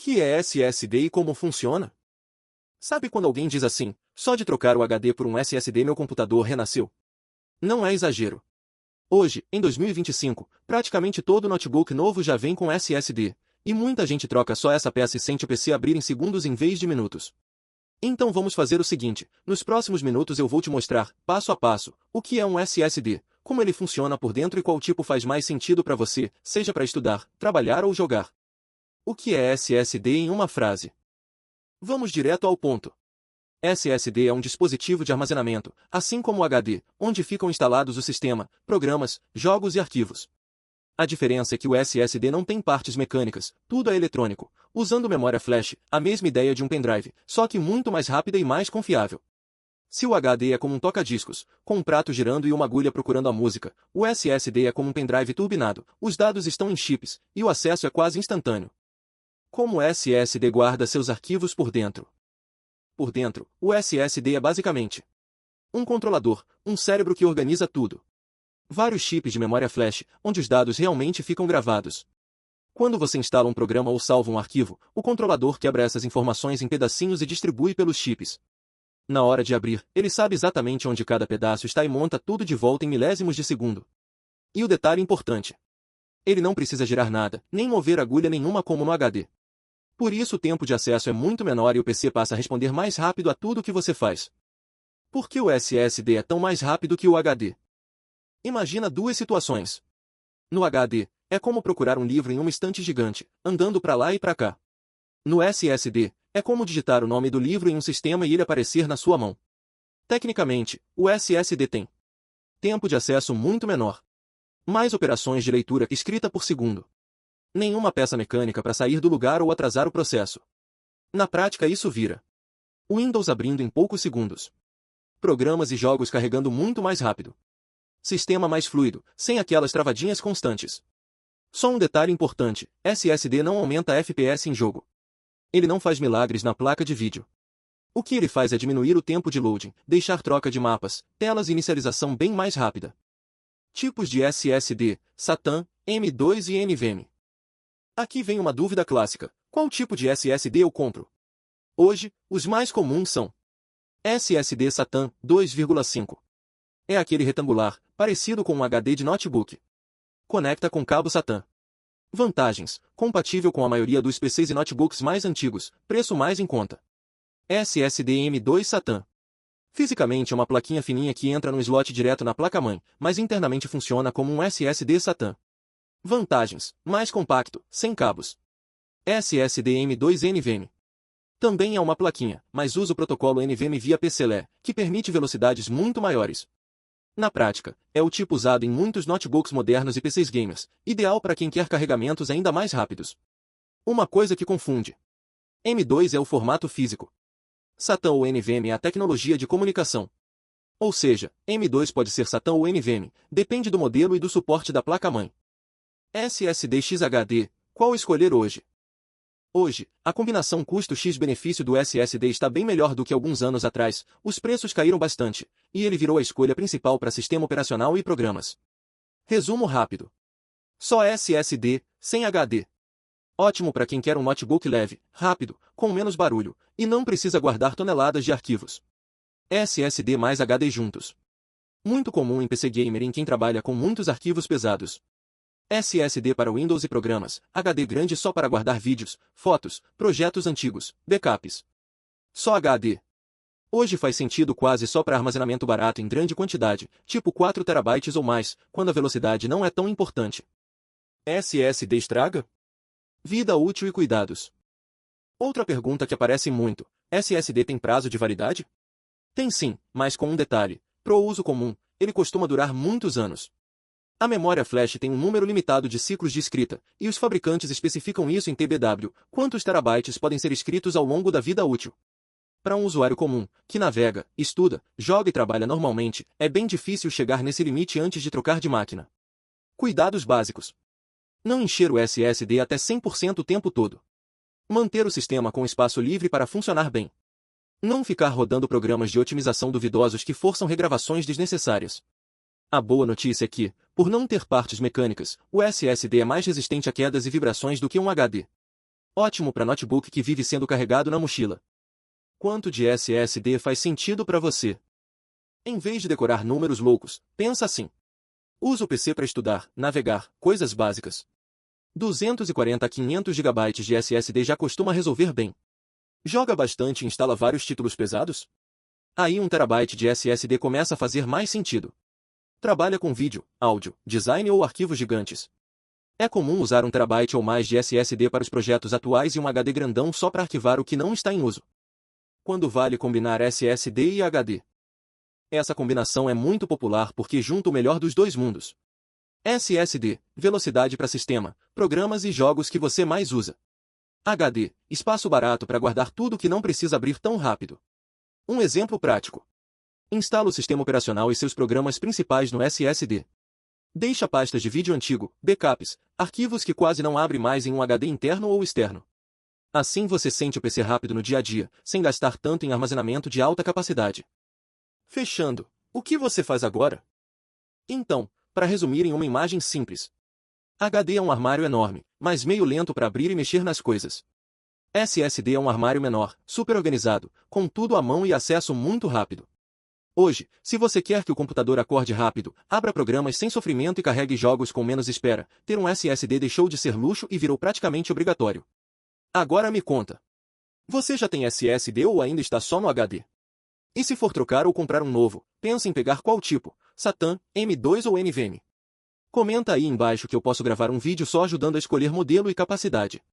que é SSD e como funciona? Sabe quando alguém diz assim, só de trocar o HD por um SSD meu computador renasceu? Não é exagero. Hoje, em 2025, praticamente todo notebook novo já vem com SSD, e muita gente troca só essa peça e sente o PC abrir em segundos em vez de minutos. Então vamos fazer o seguinte, nos próximos minutos eu vou te mostrar, passo a passo, o que é um SSD, como ele funciona por dentro e qual tipo faz mais sentido para você, seja para estudar, trabalhar ou jogar. O que é SSD em uma frase? Vamos direto ao ponto. SSD é um dispositivo de armazenamento, assim como o HD, onde ficam instalados o sistema, programas, jogos e arquivos. A diferença é que o SSD não tem partes mecânicas, tudo é eletrônico, usando memória flash, a mesma ideia de um pendrive, só que muito mais rápida e mais confiável. Se o HD é como um toca-discos, com um prato girando e uma agulha procurando a música, o SSD é como um pendrive turbinado, os dados estão em chips, e o acesso é quase instantâneo. Como o SSD guarda seus arquivos por dentro? Por dentro, o SSD é basicamente um controlador, um cérebro que organiza tudo. Vários chips de memória flash, onde os dados realmente ficam gravados. Quando você instala um programa ou salva um arquivo, o controlador quebra essas informações em pedacinhos e distribui pelos chips. Na hora de abrir, ele sabe exatamente onde cada pedaço está e monta tudo de volta em milésimos de segundo. E o detalhe importante: ele não precisa girar nada, nem mover agulha nenhuma como no HD. Por isso o tempo de acesso é muito menor e o PC passa a responder mais rápido a tudo o que você faz. Por que o SSD é tão mais rápido que o HD? Imagina duas situações. No HD, é como procurar um livro em uma estante gigante, andando para lá e para cá. No SSD, é como digitar o nome do livro em um sistema e ele aparecer na sua mão. Tecnicamente, o SSD tem tempo de acesso muito menor. Mais operações de leitura e escrita por segundo. Nenhuma peça mecânica para sair do lugar ou atrasar o processo. Na prática isso vira Windows abrindo em poucos segundos. Programas e jogos carregando muito mais rápido. Sistema mais fluido, sem aquelas travadinhas constantes. Só um detalhe importante, SSD não aumenta FPS em jogo. Ele não faz milagres na placa de vídeo. O que ele faz é diminuir o tempo de loading, deixar troca de mapas, telas e inicialização bem mais rápida. Tipos de SSD, SATA, M2 e NVMe. Aqui vem uma dúvida clássica, qual tipo de SSD eu compro? Hoje, os mais comuns são SSD SATA 2,5. É aquele retangular, parecido com um HD de notebook. Conecta com cabo SATA. Vantagens: compatível com a maioria dos PCs e notebooks mais antigos, preço mais em conta. SSD M2 SATA. Fisicamente é uma plaquinha fininha que entra no slot direto na placa-mãe, mas internamente funciona como um SSD SATA. Vantagens: mais compacto, sem cabos. SSD M2 NVMe. Também é uma plaquinha, mas usa o protocolo NVMe via PCIe, que permite velocidades muito maiores. Na prática, é o tipo usado em muitos notebooks modernos e PCs gamers, ideal para quem quer carregamentos ainda mais rápidos. Uma coisa que confunde. M2 é o formato físico. SATA ou NVMe é a tecnologia de comunicação. Ou seja, M2 pode ser SATA ou NVMe, depende do modelo e do suporte da placa-mãe. SSD XHD, qual escolher hoje? Hoje, a combinação custo-X-benefício do SSD está bem melhor do que alguns anos atrás, os preços caíram bastante, e ele virou a escolha principal para sistema operacional e programas. Resumo rápido. Só SSD, sem HD. Ótimo para quem quer um notebook leve, rápido, com menos barulho, e não precisa guardar toneladas de arquivos. SSD mais HD juntos. Muito comum em PC gamer e em quem trabalha com muitos arquivos pesados. SSD para Windows e programas, HD grande só para guardar vídeos, fotos, projetos antigos, backups. Só HD. Hoje faz sentido quase só para armazenamento barato em grande quantidade, tipo 4 TB ou mais, quando a velocidade não é tão importante. SSD estraga? Vida útil e cuidados. Outra pergunta que aparece muito, SSD tem prazo de validade? Tem sim, mas com um detalhe, pro uso comum, ele costuma durar muitos anos. A memória flash tem um número limitado de ciclos de escrita, e os fabricantes especificam isso em TBW, quantos terabytes podem ser escritos ao longo da vida útil. Para um usuário comum, que navega, estuda, joga e trabalha normalmente, é bem difícil chegar nesse limite antes de trocar de máquina. Cuidados básicos. Não encher o SSD até 100% o tempo todo. Manter o sistema com espaço livre para funcionar bem. Não ficar rodando programas de otimização duvidosos que forçam regravações desnecessárias. A boa notícia é que, por não ter partes mecânicas, o SSD é mais resistente a quedas e vibrações do que um HD. Ótimo para notebook que vive sendo carregado na mochila. Quanto de SSD faz sentido para você? Em vez de decorar números loucos, pensa assim. Usa o PC para estudar, navegar, coisas básicas. 240 a 500 GB de SSD já costuma resolver bem. Joga bastante e instala vários títulos pesados? Aí 1 TB de SSD começa a fazer mais sentido. Trabalha com vídeo, áudio, design ou arquivos gigantes. É comum usar 1 TB ou mais de SSD para os projetos atuais e um HD grandão só para arquivar o que não está em uso. Quando vale combinar SSD e HD? Essa combinação é muito popular porque junta o melhor dos dois mundos. SSD, velocidade para sistema, programas e jogos que você mais usa. HD, espaço barato para guardar tudo que não precisa abrir tão rápido. Um exemplo prático. Instala o sistema operacional e seus programas principais no SSD. Deixa pastas de vídeo antigo, backups, arquivos que quase não abre mais em um HD interno ou externo. Assim você sente o PC rápido no dia a dia, sem gastar tanto em armazenamento de alta capacidade. Fechando, o que você faz agora? Então, para resumir em uma imagem simples. HD é um armário enorme, mas meio lento para abrir e mexer nas coisas. SSD é um armário menor, super organizado, com tudo à mão e acesso muito rápido. Hoje, se você quer que o computador acorde rápido, abra programas sem sofrimento e carregue jogos com menos espera, ter um SSD deixou de ser luxo e virou praticamente obrigatório. Agora me conta. Você já tem SSD ou ainda está só no HD? E se for trocar ou comprar um novo, pensa em pegar qual tipo, SATA, M2 ou NVMe? Comenta aí embaixo que eu posso gravar um vídeo só ajudando a escolher modelo e capacidade.